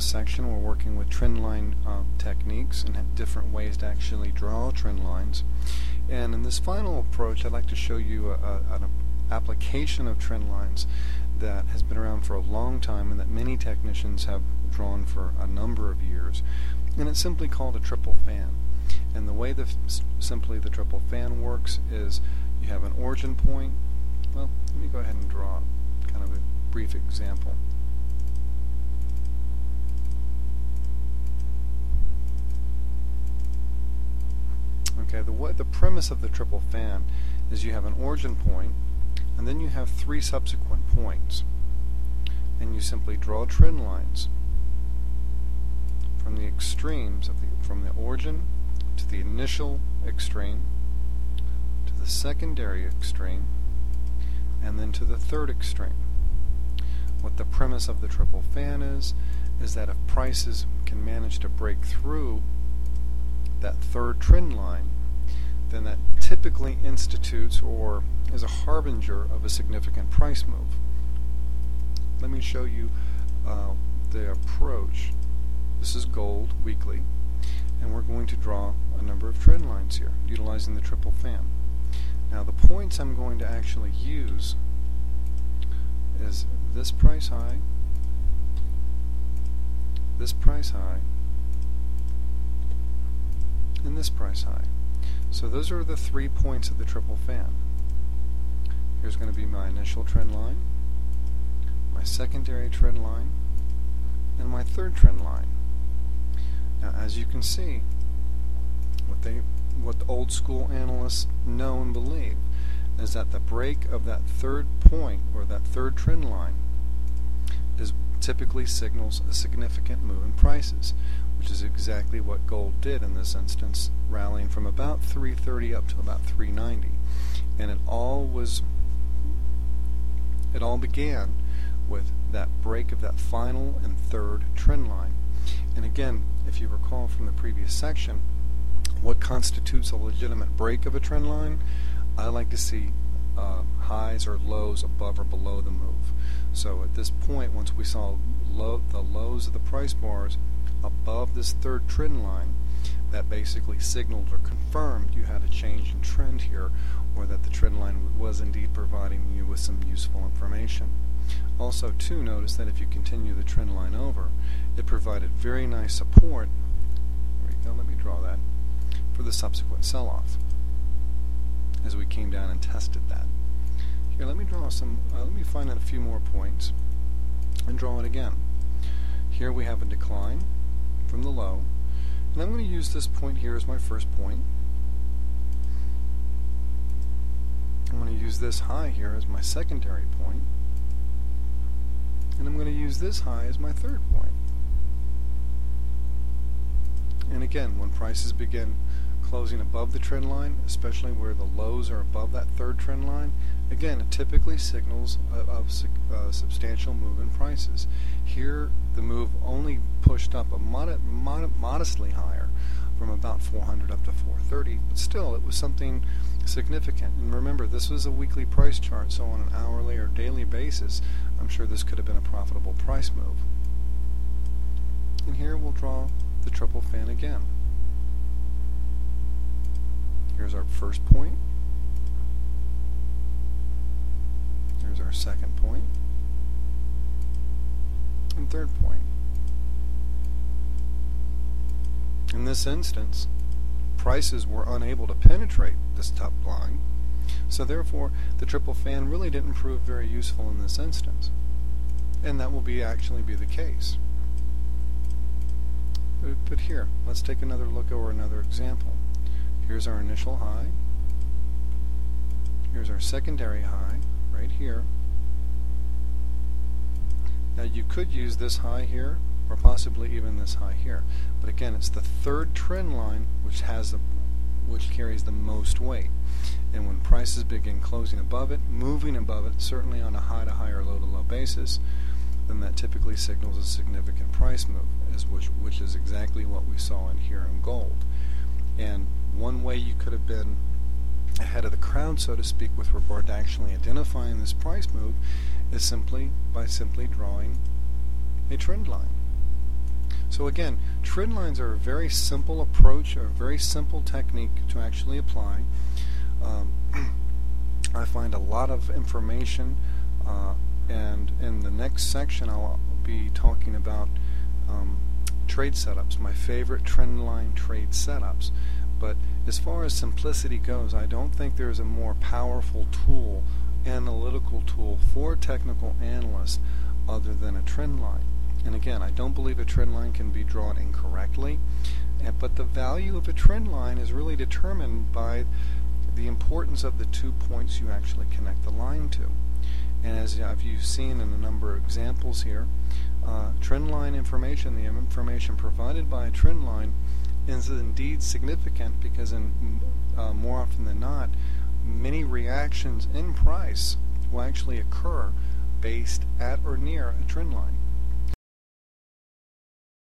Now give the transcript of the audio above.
this section we're working with trend line techniques and different ways to actually draw trend lines. And in this final approach, I'd like to show you an application of trend lines that has been around for a long time and that many technicians have drawn for a number of years. And it's simply called a triple fan. And the way simply the triple fan works is you have an origin point. Well, let me go ahead and draw kind of a brief example. Okay, the premise of the triple fan is you have an origin point, and then you have three subsequent points, and you simply draw trend lines from the extremes from the origin to the initial extreme, to the secondary extreme, and then to the third extreme. What the premise of the triple fan is that if prices can manage to break through that third trend line, then that typically institutes or is a harbinger of a significant price move. Let me show you the approach. This is gold weekly, and we're going to draw a number of trend lines here utilizing the triple fan. Now the points I'm going to actually use is this price high, this price high, and this price high. So those are the 3 points of the triple fan. Here's going to be my initial trend line, my secondary trend line, and my third trend line. Now as you can see, what the old school analysts know and believe is that the break of that third point or that third trend line typically signals a significant move in prices, which is exactly what gold did in this instance, rallying from about 330 up to about 390. And it all began with that break of that final and third trend line. And again, if you recall from the previous section, what constitutes a legitimate break of a trend line? I like to see highs or lows above or below the move. So at this point, once we saw the lows of the price bars above this third trend line, that basically signaled or confirmed you had a change in trend here, or that the trend line was indeed providing you with some useful information. Also, too, notice that if you continue the trend line over, it provided very nice support. There we go, let me draw that, for the subsequent sell-off as we came down and tested that. Here, let me draw let me find out a few more points and draw it again. Here we have a decline from the low, and I'm going to use this point here as my first point. I'm going to use this high here as my secondary point, and I'm going to use this high as my third point. And again, when prices begin closing above the trend line, especially where the lows are above that third trend line, again, it typically signals a substantial move in prices. Here, the move only pushed up modestly higher, from about 400 up to 430, but still, it was something significant. And remember, this was a weekly price chart, so on an hourly or daily basis, I'm sure this could have been a profitable price move. And here we'll draw the triple fan again. Here's our first point. Here's our second point. And third point. In this instance, prices were unable to penetrate this top line, so therefore the triple fan really didn't prove very useful in this instance. And that will actually be the case. But here, let's take another look over another example. Here's our initial high. Here's our secondary high, right here. Now you could use this high here, or possibly even this high here. But again, it's the third trend line which carries the most weight. And when prices begin closing above it, moving above it, certainly on a high to high or low to low basis, then that typically signals a significant price move, which is exactly what we saw in here in gold. And one way you could have been ahead of the crowd, so to speak, with regard to actually identifying this price move is by simply drawing a trend line. So again, trend lines are a very simple approach, or a very simple technique to actually apply. I find a lot of information, and in the next section I'll be talking about trade setups, my favorite trend line trade setups. But as far as simplicity goes, I don't think there's a more powerful tool, analytical tool for technical analysts other than a trend line. And again, I don't believe a trend line can be drawn incorrectly, but the value of a trend line is really determined by the importance of the 2 points you actually connect the line to. And as you've seen in a number of examples here, trend line information, the information provided by a trend line, is indeed significant, because more often than not, many reactions in price will actually occur based at or near a trend line.